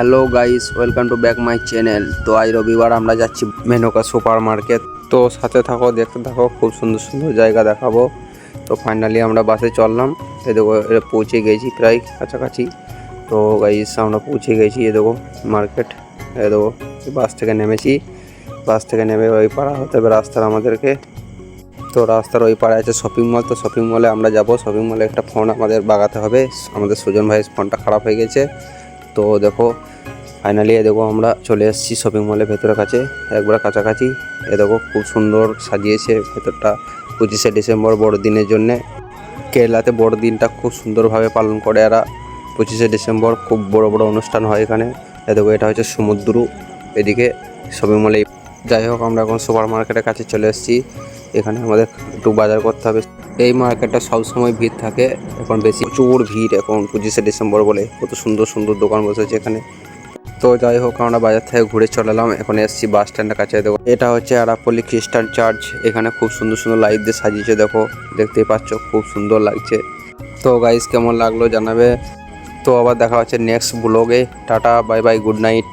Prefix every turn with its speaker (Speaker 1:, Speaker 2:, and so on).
Speaker 1: Hello guys, welcome to back my channel. তো আজ রবিবার আমরা যাচ্ছি মেনকা সুপার মার্কেট। তো সাথে থাকো, দেখতে থাকো, খুব সুন্দর সুন্দর জায়গা দেখাবো। তো ফাইনালি আমরা বাসে চললাম। এ দেখো, পৌঁছে গেছি প্রায় কাছাকাছি। তো গাইস আমরা পৌঁছে গেছি। এ দেখো মার্কেট, এ দেখো বাস থেকে নেমেছি। বাস থেকে নেমে ওই পাড়া হতে হবে রাস্তার আমাদেরকে। তো রাস্তার ওই পাড়ায় আছে শপিং মল। তো শপিং মলে আমরা যাব। শপিং মলে একটা ফোন আমাদের বাগাতে হবে। আমাদের সুজন ভাইয়ের ফোনটা খারাপ হয়ে গেছে। তো দেখো ফাইনালি দেখো আমরা চলে এসেছি শপিং মলের ভেতরের কাছে, একবার কাছাকাছি। এ দেখো খুব সুন্দর সাজিয়েছে ভেতরটা 25শে ডিসেম্বর বড়দিনের জন্যে। কেরালাতে বড়দিনটা খুব সুন্দরভাবে পালন করে এরা। 25শে ডিসেম্বর খুব বড় বড় অনুষ্ঠান হয় এখানে। এ দেখো এটা হচ্ছে সমুদ্র এদিকে শপিং মলে। যাই হোক, আমরা এখন সুপার মার্কেটের কাছে চলে এসেছি। এখানে আমাদের একটু বাজার করতে হবে। এই মার্কেটটা সবসময় ভিড় থাকে, এখন বেশি প্রচুর ভিড় এখন 25শে ডিসেম্বর বলে। কত সুন্দর সুন্দর দোকান বসেছে এখানে। তো যাই হোক, আমরা বাজার থেকে ঘুরে চলে এলাম। এখন এসেছি বাস স্ট্যান্ডের কাছে। দেখো এটা হচ্ছে আরাপল্লী খ্রিস্টান চার্চ। এখানে খুব সুন্দর সুন্দর লাইট দিয়ে সাজিয়েছে, দেখো দেখতেই পাচ্ছ, খুব সুন্দর লাগছে। তো গাইস কেমন লাগলো জানাবে। তো আবার দেখা হচ্ছে নেক্সট ব্লগে। Tata, bye bye, good night.